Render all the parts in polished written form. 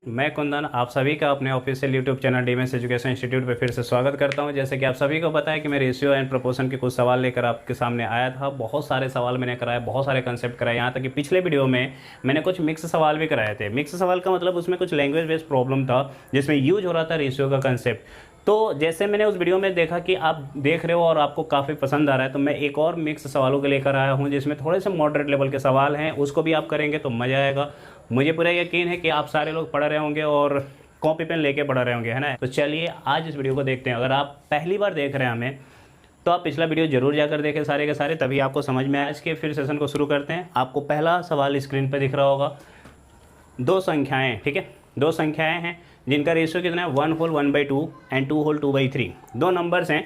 मैं कुंदन आप सभी का अपने official YouTube channel DMs education institute पे फिर से स्वागत करता हूं। जैसे कि आप सभी को पता है कि मैं रेशियो एंड प्रोपोर्शन के कुछ सवाल लेकर आपके सामने आया था। बहुत सारे सवाल मैंने कराए, बहुत सारे कंसेप्ट कराए, यहाँ तक कि पिछले वीडियो में मैंने कुछ मिक्स सवाल भी कराए थे। मिक्स सवाल का मतलब उसमें कुछ लैंग्वेज बेस्ड प्रॉब्लम था जिसमें यूज हो रहा था रेशियो का कंसेप्ट। तो जैसे मैंने उस वीडियो में देखा कि आप देख रहे हो और आपको काफ़ी पसंद आ रहा है, तो मैं एक और मिक्स सवालों के लेकर आया हूं जिसमें थोड़े से मॉडरेट लेवल के सवाल हैं। उसको भी आप करेंगे तो मज़ा आएगा। मुझे पूरा यकीन है कि आप सारे लोग पढ़ रहे होंगे और कॉपी पेन लेके पढ़ रहे होंगे, है ना। तो चलिए आज इस वीडियो को देखते हैं। अगर आप पहली बार देख रहे हैं हमें, तो आप पिछला वीडियो जरूर जाकर देखें सारे के सारे, तभी आपको समझ में आए। आज के फिर सेशन को शुरू करते हैं। आपको पहला सवाल स्क्रीन पर दिख रहा होगा। दो संख्याएं, ठीक है, दो संख्याएं हैं जिनका रेशियो कितना है 1 होल 1/2 एंड 2 होल 2/3। दो नंबर्स हैं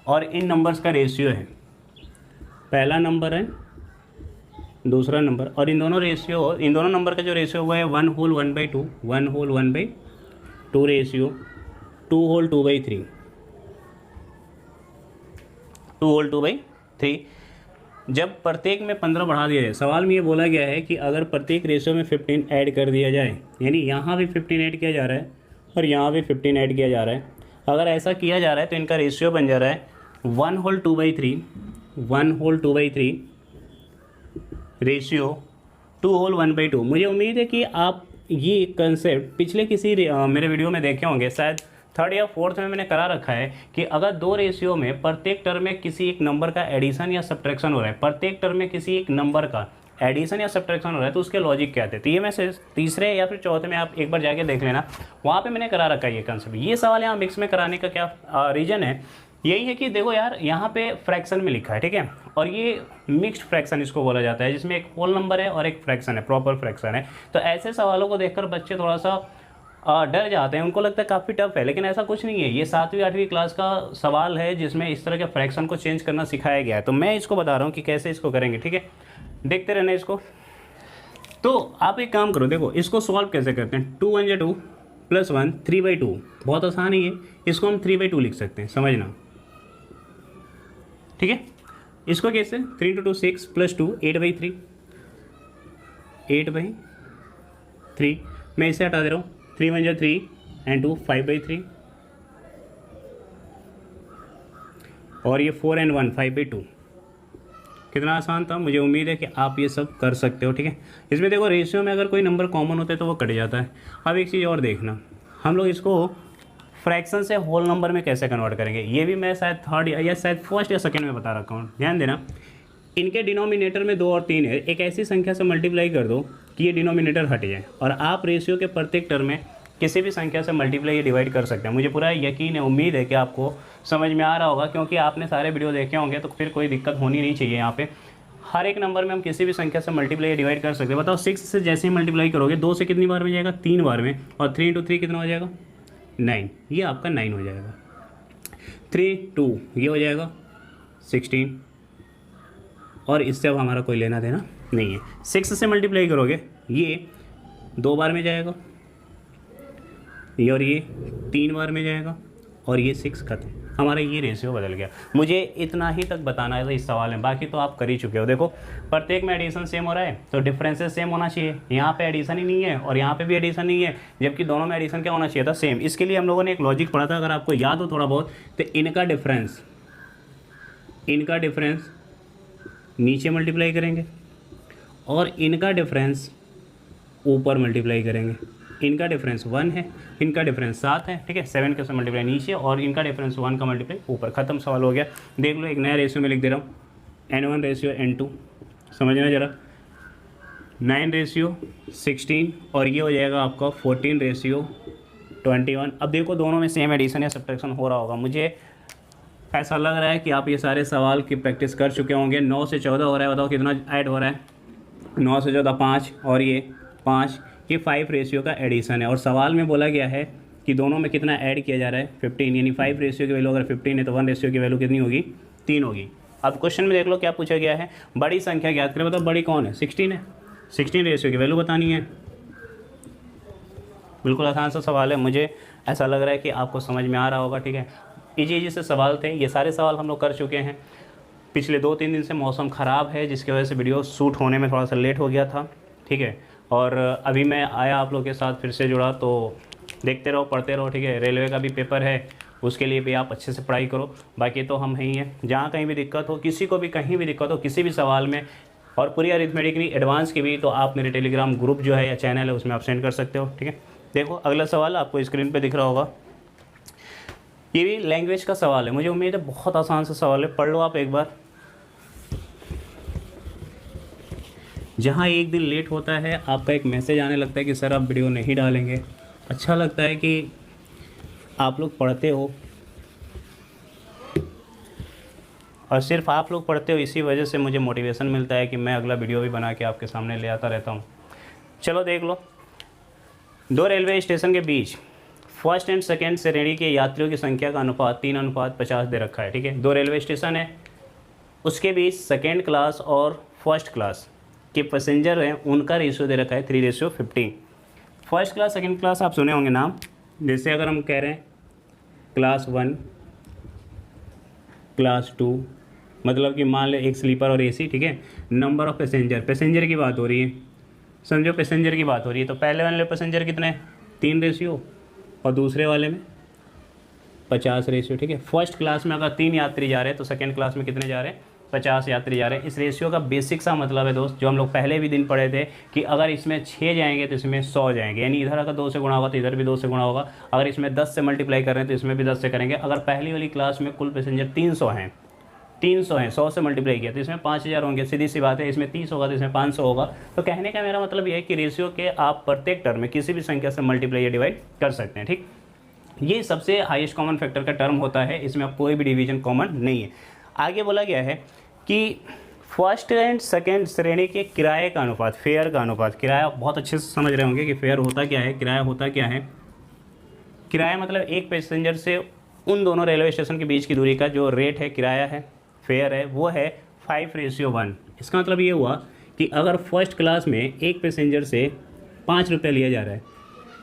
और इन नंबर्स का रेशियो है, पहला नंबर है दूसरा नंबर, और इन दोनों नंबर का जो रेशियो हुआ है 1 whole 1/2, 1 whole 1/2 ratio 2 whole 2/3, 2 whole 2/3। जब प्रत्येक में 15 बढ़ा दिया जाए, सवाल में ये बोला गया है कि अगर प्रत्येक रेशियो में 15 ऐड कर दिया जाए, यानी यहाँ भी 15 ऐड किया जा रहा है और यहाँ भी 15 ऐड किया जा रहा है। अगर ऐसा किया जा रहा है तो इनका रेशियो बन जा रहा है 1 होल 2/3, 1 होल 2/3 रेशियो 2 होल 1/2। मुझे उम्मीद है कि आप ये कंसेप्ट पिछले किसी मेरे वीडियो में देखे होंगे, शायद थर्ड या फोर्थ में मैंने करा रखा है कि अगर दो रेशियो में प्रत्येक टर्म में किसी एक नंबर का एडिशन या सब्ट्रैक्शन हो रहा है, प्रत्येक टर्म में किसी एक नंबर का एडिशन या सब्ट्रैक्शन हो रहा है, तो उसके लॉजिक क्या थे। तो ये मैं तीसरे या फिर चौथे में आप एक बार जाके देख लेना, वहाँ पे मैंने करा रखा है ये कंसेप्ट। ये सवाल यहाँ मिक्स में कराने का क्या रीज़न है, यही है कि देखो यार, यहाँ पे फ्रैक्शन में लिखा है, ठीक है, और ये मिक्स्ड फ्रैक्शन इसको बोला जाता है, जिसमें एक होल नंबर है और एक फ्रैक्शन है, प्रॉपर फ्रैक्शन है। तो ऐसे सवालों को देखकर बच्चे थोड़ा सा डर जाते हैं, उनको लगता है काफ़ी टफ है, लेकिन ऐसा कुछ नहीं है। ये 7वीं 8वीं क्लास का सवाल है जिसमें इस तरह के फ्रैक्शन को चेंज करना सिखाया गया है। तो मैं इसको बता रहा हूँ कि कैसे इसको करेंगे, ठीक है, देखते रहना इसको। तो आप एक काम करो, देखो इसको सॉल्व कैसे करते हैं। 2 1 2 प्लस 1 3/2, बहुत आसान ही है। इसको हम 3/2 लिख सकते हैं, समझना, ठीक है। इसको कैसे 3 × 2 6 प्लस 2 8/3, 8/3। मैं इसे हटा दे रहा हूँ, 3 1 3 एंड 2 5/3, और ये 4 and 1 5/2। कितना आसान था। मुझे उम्मीद है कि आप ये सब कर सकते हो, ठीक है। इसमें देखो रेशियो में अगर कोई नंबर कॉमन होता है तो वो कट जाता है। अब एक चीज़ और देखना, हम लोग इसको फ्रैक्शन से होल नंबर में कैसे कन्वर्ट करेंगे, ये भी मैं शायद थर्ड या शायद फर्स्ट या सेकंड में बता रखा हूँ। ध्यान देना, इनके डिनोमिनेटर में 2 और 3 है, एक ऐसी संख्या से मल्टीप्लाई कर दो कि ये डिनोमिनेटर हट जाए, और आप रेशियो के प्रत्येक टर्म में किसी भी संख्या से मल्टीप्लाई या डिवाइड कर सकते हैं। मुझे पूरा यकीन है, उम्मीद है कि आपको समझ में आ रहा होगा, क्योंकि आपने सारे वीडियो देखे होंगे, तो फिर कोई दिक्कत होनी नहीं चाहिए। यहाँ पे हर एक नंबर में हम किसी भी संख्या से मल्टीप्लाई या डिवाइड कर सकते हैं। बताओ 6 से जैसे ही मल्टीप्लाई करोगे 2 से कितनी बार में जाएगा, 3 बार में, और 3 × 3 कितना हो जाएगा 9, ये आपका 9 हो जाएगा। 3 2 ये हो जाएगा 16, और इससे अब हमारा कोई लेना देना नहीं है। 6 से मल्टीप्लाई करोगे ये 2 बार में जाएगा, ये और ये 3 बार में जाएगा, और ये 6 खत्म। हमारा ये रेशियो बदल गया। मुझे इतना ही तक बताना है इस सवाल में, बाकी तो आप कर ही चुके हो। देखो प्रत्येक में एडिशन सेम हो रहा है तो डिफरेंसेस सेम होना चाहिए। यहाँ पे एडिशन ही नहीं है और यहाँ पे भी एडिशन नहीं है, जबकि दोनों में एडिशन क्या होना चाहिए था, सेम। इसके लिए हम लोगों ने एक लॉजिक पढ़ा था, अगर आपको याद हो थोड़ा बहुत, तो इनका डिफरेंस नीचे मल्टीप्लाई करेंगे और इनका डिफरेंस ऊपर मल्टीप्लाई करेंगे। इनका डिफरेंस 1 है, इनका डिफरेंस 7 है, ठीक है। 7 का मल्टीप्लाई नीचे और इनका डिफरेंस 1 का मल्टीप्लाई ऊपर। खत्म, सवाल हो गया। देख लो, एक नया रेशियो में लिख दे रहा हूँ, n1 रेशियो n2, समझना ज़रा, 9 रेशियो 16, और ये हो जाएगा आपका 14 रेशियो 21। अब देखो दोनों में सेम एडिशन या सब्ट्रैक्शन हो रहा होगा। मुझे ऐसा लग रहा है कि आप ये सारे सवाल की प्रैक्टिस कर चुके होंगे। 9 से 14 हो रहा है, बताओ कितना ऐड हो रहा है। 9 से 14 5, और ये 5, ये 5 रेशियो का एडिशन है। और सवाल में बोला गया है कि दोनों में कितना ऐड किया जा रहा है, 15, यानी 5 रेशियो की वैल्यू अगर 15 है तो 1 रेशियो की वैल्यू कितनी होगी, 3 होगी। अब क्वेश्चन में देख लो क्या पूछा गया है, बड़ी संख्या ज्ञात करें। बताओ बड़ी कौन है, 16 है, 16 रेशियो की वैल्यू बतानी है। बिल्कुल आसान सा सवाल है, मुझे ऐसा लग रहा है कि आपको समझ में आ रहा होगा, ठीक है। इजी से सवाल थे, ये सारे सवाल हम लोग कर चुके हैं। पिछले 2-3 दिन से मौसम ख़राब है, जिसकी वजह से वीडियो शूट होने में थोड़ा सा लेट हो गया था, ठीक है। और अभी मैं आया आप लोग के साथ फिर से जुड़ा, तो देखते रहो, पढ़ते रहो, ठीक है। रेलवे का भी पेपर है, उसके लिए भी आप अच्छे से पढ़ाई करो। बाकी तो हम ही हैं, जहाँ कहीं भी दिक्कत हो, किसी को भी कहीं भी दिक्कत हो किसी भी सवाल में, और पूरी अरिथमेटिक की एडवांस की भी, तो आप मेरे टेलीग्राम ग्रुप जो है या चैनल है उसमें आप सेंड कर सकते हो, ठीक है। देखो अगला सवाल आपको स्क्रीन पे दिख रहा होगा, ये भी लैंग्वेज का सवाल है। मुझे उम्मीद है बहुत आसान सा सवाल है, पढ़ लो आप एक बार। जहाँ एक दिन लेट होता है आपका एक मैसेज आने लगता है कि सर आप वीडियो नहीं डालेंगे। अच्छा लगता है कि आप लोग पढ़ते हो, और सिर्फ आप लोग पढ़ते हो, इसी वजह से मुझे मोटिवेशन मिलता है कि मैं अगला वीडियो भी बना के आपके सामने ले आता रहता हूँ। चलो देख लो, दो रेलवे स्टेशन के बीच फर्स्ट एंड सेकेंड श्रेणी के यात्रियों की संख्या का अनुपात 3:50 दे रखा है, ठीक है। दो रेलवे स्टेशन है, उसके बीच सेकेंड क्लास और फर्स्ट क्लास के पैसेंजर हैं, उनका रेशियो दे रखा है 3:50। फर्स्ट क्लास सेकेंड क्लास आप सुने होंगे नाम, जैसे अगर हम कह रहे हैं क्लास 1 क्लास 2, मतलब कि मान ले एक स्लीपर और एसी, ठीक है। नंबर ऑफ पैसेंजर की बात हो रही है, समझो पैसेंजर की बात हो रही है, तो पहले वाले पैसेंजर कितने 3 रेशियो और दूसरे वाले में 50 रेशियो, ठीक है। फर्स्ट क्लास में अगर 3 यात्री जा रहे हैं तो सेकंड क्लास में कितने जा रहे हैं, 50 यात्री जा रहे हैं। इस रेशियो का बेसिक सा मतलब है दोस्त, जो हम लोग पहले भी दिन पढ़े थे, कि अगर इसमें 6 जाएंगे तो इसमें 100 जाएंगे, यानी इधर अगर 2 से गुणा होगा तो इधर भी 2 से गुणा होगा। अगर इसमें 10 से मल्टीप्लाई कर रहे हैं तो इसमें भी 10 से करेंगे। अगर पहली वाली क्लास में कुल पैसेंजर 300 हैं, 100 से मल्टीप्लाई किया तो इसमें 5000 होंगे, सीधी सी बात है। इसमें 30 होगा तो इसमें 500 होगा। तो कहने का मेरा मतलब यह है कि रेशियो के आप प्रत्येक टर्म में किसी भी संख्या से मल्टीप्लाई या डिवाइड कर सकते हैं, ठीक। ये सबसे हाईएस्ट कॉमन फैक्टर का टर्म होता है, इसमें अब कोई भी डिवीजन कॉमन नहीं है। आगे बोला गया है कि फर्स्ट एंड सेकेंड श्रेणी के किराए का अनुपात, फेयर का अनुपात। किराया बहुत अच्छे से समझ रहे होंगे कि फेयर होता क्या है, किराया होता क्या है। किराया मतलब एक पैसेंजर से उन दोनों रेलवे स्टेशन के बीच की दूरी का जो रेट है, किराया है, फेयर है, वो है 5:1। इसका मतलब ये हुआ कि अगर फर्स्ट क्लास में एक पैसेंजर से 5 रुपये लिया जा रहा है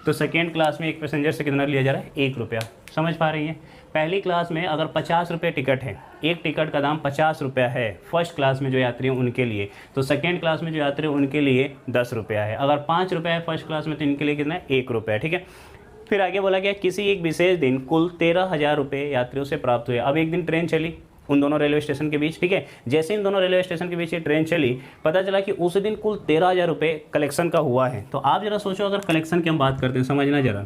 तो सेकेंड क्लास में एक पैसेंजर से कितना लिया जा रहा है, 1 रुपया। समझ पा रही हैं। पहली क्लास में अगर 50 रुपये टिकट है, एक टिकट का दाम 50 रुपया है फर्स्ट क्लास में जो यात्री हैं उनके लिए, तो सेकेंड क्लास में जो यात्री हैं उनके लिए 10 रुपया है। अगर 5 रुपया है फर्स्ट क्लास में तो इनके लिए कितना है, 1 रुपया, ठीक है। फिर आगे बोला गया किसी एक विशेष दिन कुल 13,000 रुपये यात्रियों से प्राप्त हुए। अब एक दिन ट्रेन चली उन दोनों रेलवे स्टेशन के बीच, ठीक है। जैसे इन दोनों रेलवे स्टेशन के बीच ये ट्रेन चली, पता चला कि उस दिन कुल 13,000 रुपये कलेक्शन का हुआ है। तो आप जरा सोचो, अगर कलेक्शन की हम बात करते हैं, समझना जरा,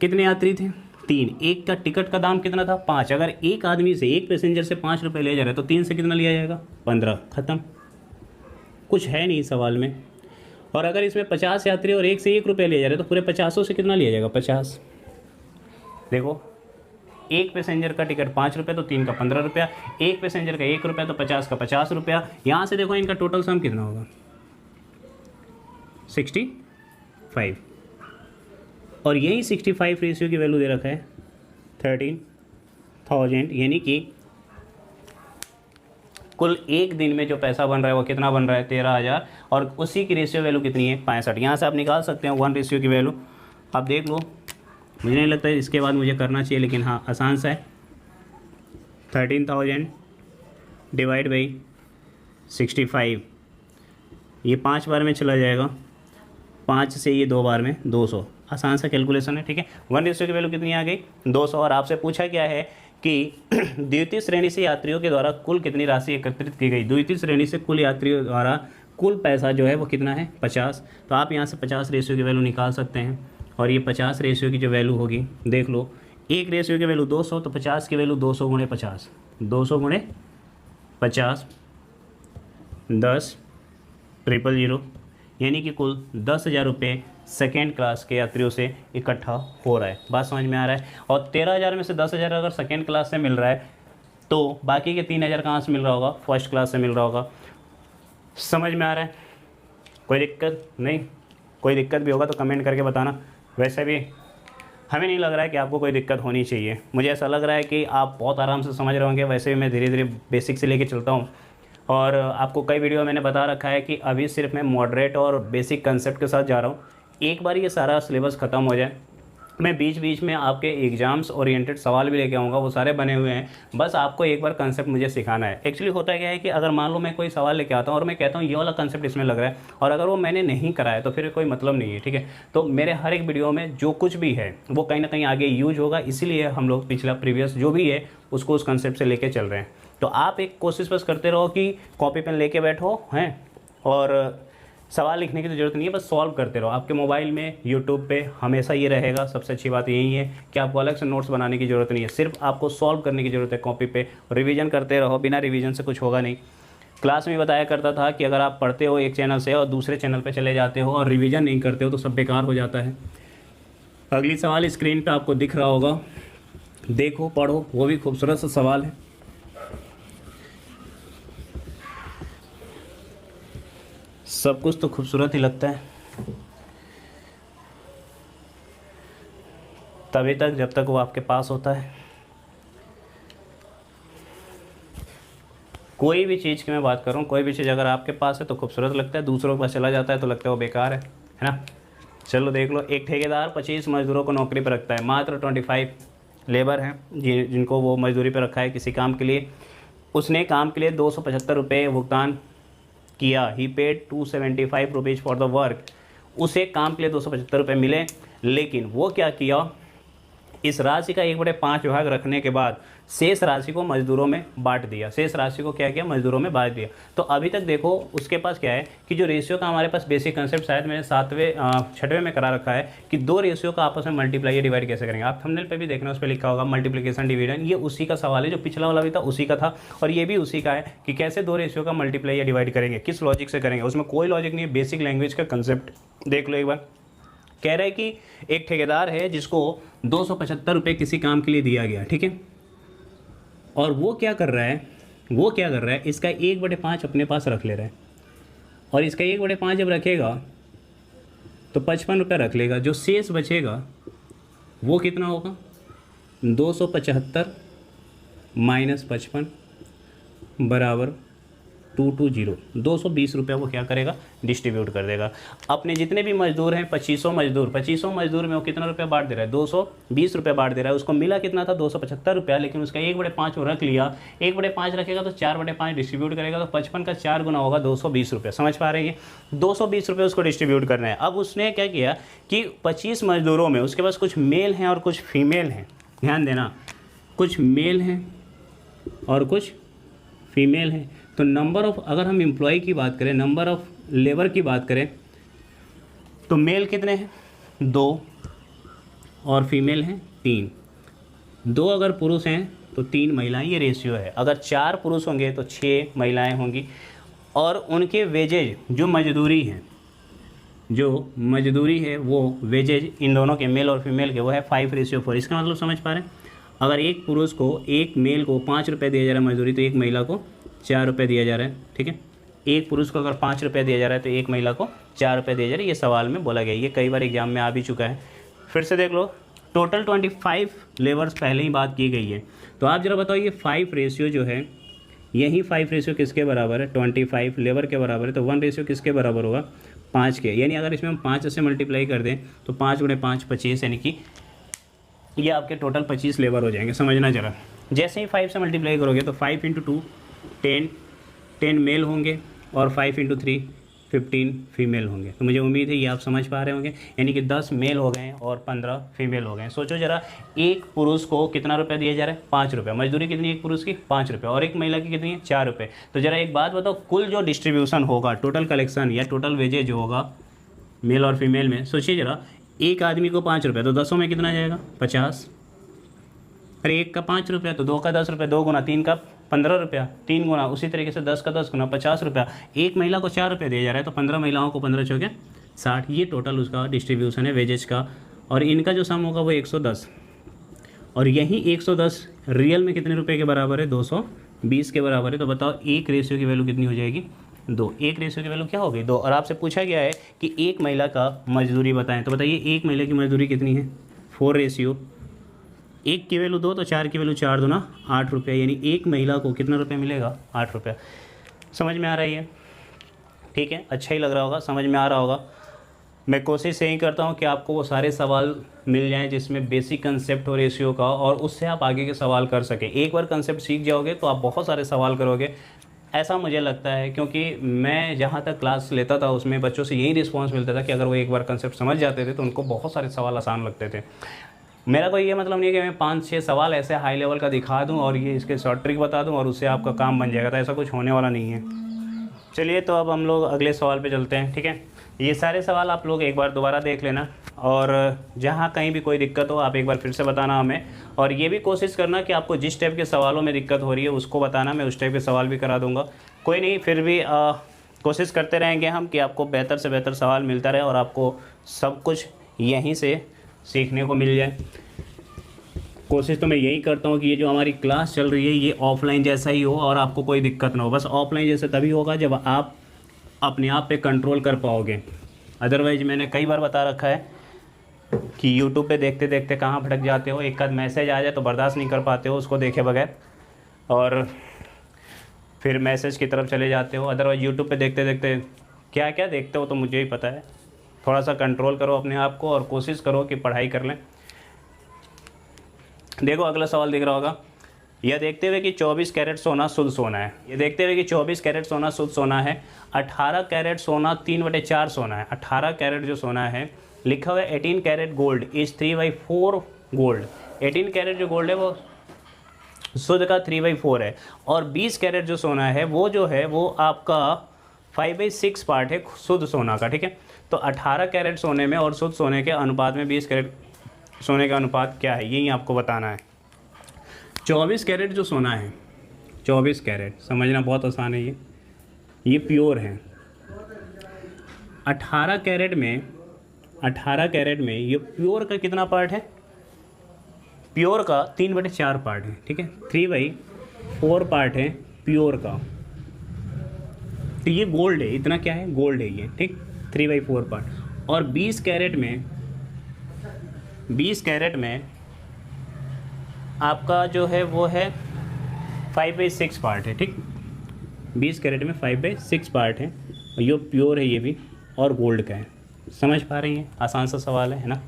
कितने यात्री थे, 3, एक का टिकट का दाम कितना था, 5। अगर एक आदमी से, एक पैसेंजर से 5 रुपये लिया जा रहा है तो 3 से कितना लिया जाएगा, 15। ख़त्म, कुछ है नहीं सवाल में। और अगर इसमें 50 यात्री और एक से 1 रुपये लिया जा रहा है तो पूरे 50 से कितना लिया जाएगा, 50। देखो, एक पैसेंजर का टिकट 5 रुपये तो 3 का 15 रुपया, एक पैसेंजर का 1 रुपया तो 50 का 50 रुपया। यहाँ से देखो इनका टोटल सम कितना होगा, 65। और यही 65 रेशियो की वैल्यू दे रखा है 13,000, यानी कि कुल एक दिन में जो पैसा बन रहा है वो कितना बन रहा है, 13,000। और उसी की रेशियो वैल्यू कितनी है, 65। यहाँ से आप निकाल सकते हैं 1 रेशियो की वैल्यू। आप देख लो, मुझे नहीं लगता है इसके बाद मुझे करना चाहिए, लेकिन हाँ आसान सा है। 13,000 डिवाइड बाई 65, ये 5 बार में चला जाएगा, 5 से ये 2 बार में 200। आसान सा कैलकुलेशन है, ठीक है। 1 रेशियो की वैल्यू कितनी आ गई, 200। और आपसे पूछा क्या है कि द्वितीय श्रेणी से यात्रियों के द्वारा कुल कितनी राशि एकत्रित की गई। द्वितीय श्रेणी से कुल यात्रियों द्वारा कुल पैसा जो है वो कितना है, 50। तो आप यहाँ से 50 रेशियो की वैल्यू निकाल सकते हैं। और ये 50 रेशियो की जो वैल्यू होगी, देख लो, एक रेशियो की वैल्यू 200, तो 50 की वैल्यू 200 गुणे 50, 200 गुणे 50, 10 000, यानी कि कुल 10,000 रुपये सेकेंड क्लास के यात्रियों से इकट्ठा हो रहा है। बात समझ में आ रहा है। और 13,000 में से 10,000 अगर सेकेंड क्लास से मिल रहा है तो बाकी के 3,000 कहाँ से मिल रहा होगा, फर्स्ट क्लास से मिल रहा होगा। समझ में आ रहा है, कोई दिक्कत नहीं? कोई दिक्कत भी होगा तो कमेंट करके बताना। वैसे भी हमें नहीं लग रहा है कि आपको कोई दिक्कत होनी चाहिए, मुझे ऐसा लग रहा है कि आप बहुत आराम से समझ रहे होंगे। वैसे भी मैं धीरे धीरे बेसिक से लेके चलता हूँ, और आपको कई वीडियो मैंने बता रखा है कि अभी सिर्फ मैं मॉडरेट और बेसिक कंसेप्ट के साथ जा रहा हूँ। एक बार ये सारा सिलेबस ख़त्म हो जाए, मैं बीच बीच में आपके एग्जाम्स ओरिएंटेड सवाल भी लेके आऊँगा, वो सारे बने हुए हैं, बस आपको एक बार कंसेप्ट मुझे सिखाना है। एक्चुअली होता क्या है कि अगर मान लो मैं कोई सवाल लेके आता हूँ और मैं कहता हूँ ये वाला कंसेप्ट इसमें लग रहा है, और अगर वो मैंने नहीं करा है तो फिर कोई मतलब नहीं है, ठीक है। तो मेरे हर एक वीडियो में जो कुछ भी है वो कहीं ना कहीं आगे यूज होगा, इसीलिए हम लोग पिछला प्रीवियस जो भी है उसको उस कंसेप्ट से लेके चल रहे हैं। तो आप एक कोशिश बस करते रहो कि कॉपी पेन लेके बैठो हैं, और सवाल लिखने की तो ज़रूरत नहीं है, बस सॉल्व करते रहो। आपके मोबाइल में यूट्यूब पे हमेशा ये रहेगा। सबसे अच्छी बात यही है कि आपको अलग से नोट्स बनाने की ज़रूरत नहीं है, सिर्फ आपको सॉल्व करने की ज़रूरत है कॉपी पे। रिवीजन करते रहो, बिना रिवीजन से कुछ होगा नहीं। क्लास में बताया करता था कि अगर आप पढ़ते हो एक चैनल से और दूसरे चैनल पर चले जाते हो और रिविज़न नहीं करते हो तो सब बेकार हो जाता है। अगली सवाल स्क्रीन पर आपको दिख रहा होगा, देखो पढ़ो, वो भी खूबसूरत सा सवाल है। सब कुछ तो खूबसूरत ही लगता है तभी तक जब तक वो आपके पास होता है। कोई भी चीज़ की मैं बात करूँ, कोई भी चीज़ अगर आपके पास है तो खूबसूरत लगता है, दूसरों के पास चला जाता है तो लगता है वो बेकार है ना। चलो देख लो, एक ठेकेदार 25 मजदूरों को नौकरी पर रखता है, मात्र 25 लेबर हैं जिनको वो मजदूरी पर रखा है किसी काम के लिए। उसने काम के लिए 275 रुपये भुगतान किया। He paid 275 rupees for the work. उसे काम के लिए 275 रुपये मिले, लेकिन वो क्या किया, इस राशि का 1/5 भाग रखने के बाद शेष राशि को मजदूरों में बांट दिया। शेष राशि को क्या किया, मजदूरों में बांट दिया। तो अभी तक देखो उसके पास क्या है कि जो रेशियो का हमारे पास बेसिक कंसेप्ट शायद मैंने 6वें में करा रखा है कि दो रेशियो का आपस में मल्टीप्लाई या डिवाइड कैसे करेंगे। आप थंबनेल पे भी देखना, उस पर लिखा होगा मल्टीप्लिकेशन डिवीजन। ये उसी का सवाल है, जो पिछला वाला भी था उसी का था, और ये भी उसी का है कि कैसे दो रेशियो का मल्टीप्लाई या डिवाइड करेंगे, किस लॉजिक से करेंगे। उसमें कोई लॉजिक नहीं है, बेसिक लैंग्वेज का कंसेप्ट देख लो एक बार। कह रहे हैं कि एक ठेकेदार है जिसको 275 रुपये किसी काम के लिए दिया गया, ठीक है। और वो क्या कर रहा है, इसका 1/5 अपने पास रख ले रहा है, और इसका 1/5 जब रखेगा तो 55 रुपये रख लेगा। जो शेष बचेगा वो कितना होगा, 275 माइनस 55 बराबर 220, 220 रुपये वो क्या करेगा, डिस्ट्रीब्यूट कर देगा। अपने जितने भी मजदूर हैं 2500 मजदूर में वो कितना रुपया बांट दे रहा है, 220 रुपये बांट दे रहा है। उसको मिला कितना था, 275 रुपया, लेकिन उसका 1/5 वो रख लिया। 1/5 रखेगा तो 4/5 डिस्ट्रीब्यूट करेगा, तो 55 का 4 गुना होगा 220 रुपये। समझ पा रहे हैं, 220 रुपये उसको डिस्ट्रीब्यूट करना है। अब उसने क्या किया कि 25 मजदूरों में उसके पास कुछ मेल हैं और कुछ फीमेल हैं। ध्यान देना, कुछ मेल हैं और कुछ फीमेल हैं। तो नंबर ऑफ, अगर हम एम्प्लॉय की बात करें, नंबर ऑफ लेबर की बात करें, तो मेल कितने हैं, 2, और फीमेल हैं 3। 2 अगर पुरुष हैं तो 3 महिलाएं, ये रेशियो है। अगर 4 पुरुष होंगे तो 6 महिलाएं होंगी। और उनके वेजेज, जो मजदूरी है वो वेजेज इन दोनों के, मेल और फीमेल के, वो है 5:4। इसका मतलब समझ पा रहे हैं, अगर एक पुरुष को, एक मेल को 5 रुपये दिया जा रहा है मजदूरी, तो एक महिला को 4 रुपये दिया जा रहा है, ठीक है। एक पुरुष को अगर 5 रुपये दिया जा रहा है तो एक महिला को 4 रुपये दिया जा रहा है। ये सवाल में बोला गया, ये कई बार एग्जाम में आ भी चुका है। फिर से देख लो, टोटल 25 लेबर्स पहले ही बात की गई है। तो आप जरा बताओ, ये 5 रेशियो जो है, यही 5 रेशियो किसके बराबर है, 25 लेबर के बराबर है। तो 1 रेशियो किसके बराबर होगा, 5 के। यानी अगर इसमें हम 5 से मल्टीप्लाई कर दें तो 5×5 25, यानी कि ये आपके टोटल 25 लेबर हो जाएंगे। समझना जरा, जैसे ही 5 से मल्टीप्लाई करोगे तो 5 × 2 10 मेल होंगे, और 5 × 3 15 फीमेल होंगे। तो मुझे उम्मीद है ये आप समझ पा रहे होंगे, यानी कि 10 मेल हो गए और 15 फीमेल हो गए। सोचो जरा, एक पुरुष को कितना रुपया दिया जा रहा है, 5 रुपये। मजदूरी कितनी है एक पुरुष की, 5 रुपये, और एक महिला की कितनी है, 4 रुपये। तो जरा एक बात बताओ, कुल जो डिस्ट्रीब्यूशन होगा, टोटल कलेक्शन या टोटल वेजेज जो होगा मेल और फीमेल में, सोचिए जरा, एक आदमी को 5 रुपये, तो 10 में कितना जाएगा, 50। अरे एक का 5 रुपया, तो 2 का 10 रुपये, 2 गुना, 3 का 15 रुपया, 3 गुना, उसी तरीके से 10 का 10 गुना 50 रुपया। एक महिला को 4 रुपये दिया जा रहा है, तो 15 महिलाओं को 15 चौके 60। ये टोटल उसका डिस्ट्रीब्यूशन है वेजेज का, और इनका जो सम होगा वो 110। और यही 110 रियल में कितने रुपये के बराबर है, 220 के बराबर है। तो बताओ एक रेशियो की वैल्यू कितनी हो जाएगी, 2। एक रेशियो की वैल्यू क्या होगी, 2। और आपसे पूछा गया है कि एक महिला का मजदूरी बताएं, तो बताइए एक महिला की मजदूरी कितनी है, 4 रेशियो, एक की वैल्यू 2 तो 4 की वैल्यू 4 दूना 8 रुपये, यानी एक महिला को कितना रुपये मिलेगा, 8 रुपये। समझ में आ रही है, ठीक है, अच्छा ही लग रहा होगा, समझ में आ रहा होगा। मैं कोशिश यही करता हूँ कि आपको वो सारे सवाल मिल जाएं जिसमें बेसिक कंसेप्ट हो रेशियो का, और उससे आप आगे के सवाल कर सकें। एक बार कंसेप्ट सीख जाओगे तो आप बहुत सारे सवाल करोगे, ऐसा मुझे लगता है। क्योंकि मैं जहाँ तक क्लास लेता था उसमें बच्चों से यही रिस्पांस मिलता था कि अगर वो एक बार कंसेप्ट समझ जाते थे तो उनको बहुत सारे सवाल आसान लगते थे। मेरा कोई ये मतलब नहीं है कि मैं 5-6 सवाल ऐसे हाई लेवल का दिखा दूँ और ये इसके शॉर्ट ट्रिक बता दूँ और उससे आपका काम बन जाएगा, तो ऐसा कुछ होने वाला नहीं है। चलिए तो अब हम लोग अगले सवाल पे चलते हैं, ठीक है। ये सारे सवाल आप लोग एक बार दोबारा देख लेना, और जहाँ कहीं भी कोई दिक्कत हो आप एक बार फिर से बताना हमें, और ये भी कोशिश करना कि आपको जिस टाइप के सवालों में दिक्कत हो रही है उसको बताना, मैं उस टाइप के सवाल भी करा दूँगा। कोई नहीं, फिर भी कोशिश करते रहेंगे हम कि आपको बेहतर से बेहतर सवाल मिलता रहे और आपको सब कुछ यहीं से सीखने को मिल जाए। कोशिश तो मैं यही करता हूँ कि ये जो हमारी क्लास चल रही है ये ऑफलाइन जैसा ही हो और आपको कोई दिक्कत ना हो। बस ऑफलाइन जैसे तभी होगा जब आप अपने आप पे कंट्रोल कर पाओगे। अदरवाइज मैंने कई बार बता रखा है कि यूट्यूब पे देखते देखते कहाँ भटक जाते हो, एक आध मैसेज आ जाए तो बर्दाश्त नहीं कर पाते हो उसको देखे बगैर, और फिर मैसेज की तरफ चले जाते हो। अदरवाइज यूट्यूब पे देखते देखते क्या क्या देखते हो तो मुझे ही पता है। थोड़ा सा कंट्रोल करो अपने आप को और कोशिश करो कि पढ़ाई कर लें। देखो अगला सवाल दिख रहा होगा, यह देखते हुए कि 24 कैरेट सोना शुद्ध सोना है। ये देखते हुए कि 24 कैरेट सोना शुद्ध सोना है, 18 कैरेट सोना 3/4 सोना है। 18 कैरेट जो सोना है लिखा हुआ है 18 carat gold is 3/4 gold. 18 carat जो गोल्ड है वो शुद्ध का 3/4 है, और 20 कैरेट जो सोना है वो आपका 5/6 पार्ट है शुद्ध सोना का, ठीक है। तो 18 कैरेट सोने में और शुद्ध सोने के अनुपात में 20 कैरेट सोने का अनुपात क्या है, यही आपको बताना है। 24 कैरेट जो सोना है, 24 कैरेट समझना बहुत आसान है, ये प्योर है। 18 कैरेट में ये प्योर का कितना पार्ट है, प्योर का 3/4 पार्ट है, ठीक है। 3/4 पार्ट है प्योर का, तो ये गोल्ड है, इतना क्या है, गोल्ड है ये, ठीक। 3/4 पार्ट। और 20 कैरेट में आपका जो है वो है 5/6 पार्ट है, ठीक। 20 कैरेट में 5/6 पार्ट है, और ये प्योर है ये भी, और गोल्ड का है। समझ पा रही हैं, आसान सा सवाल है ना।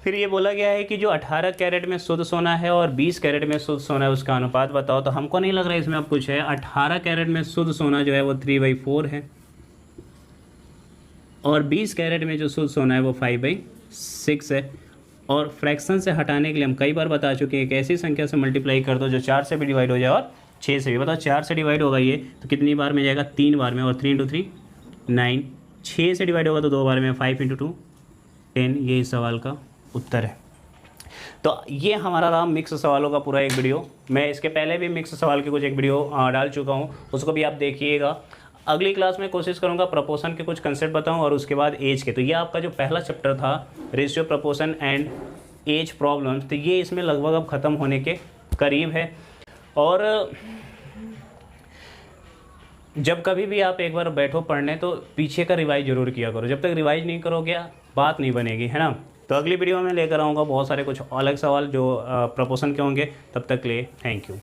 फिर ये बोला गया है कि जो 18 कैरेट में शुद्ध सोना है और 20 कैरेट में शुद्ध सोना है उसका अनुपात बताओ। तो हमको नहीं लग रहा है इसमें अब कुछ है। 18 कैरेट में शुद्ध सोना जो है वो 3/4 है, और 20 कैरेट में जो शुद्ध सोना है वो 5/6 है। और फ्रैक्शन से हटाने के लिए हम कई बार बता चुके हैं, एक ऐसी संख्या से मल्टीप्लाई कर दो जो 4 से भी डिवाइड हो जाए और 6 से भी। बताओ 4 से डिवाइड होगा ये तो कितनी बार में जाएगा, 3 बार में, और 3 × 3 9। 6 से डिवाइड होगा तो 2 बार में, 5 × 2 10। ये इस सवाल का उत्तर है। तो ये हमारा रहा मिक्स सवालों का पूरा एक वीडियो। मैं इसके पहले भी मिक्स सवाल के कुछ एक वीडियो डाल चुका हूँ, उसको भी आप देखिएगा। अगली क्लास में कोशिश करूँगा प्रपोर्शन के कुछ कंसेप्ट बताऊँ और उसके बाद एज के। तो ये आपका जो पहला चैप्टर था ratio, proportion and age problem, तो ये इसमें लगभग अब ख़त्म होने के करीब है। और जब कभी भी आप एक बार बैठो पढ़ने तो पीछे का रिवाइज ज़रूर किया करो। जब तक रिवाइज नहीं करोगे बात नहीं बनेगी, है ना। तो अगली वीडियो में लेकर आऊँगा बहुत सारे कुछ अलग सवाल जो प्रपोर्शन के होंगे। तब तक के लिए थैंक यू।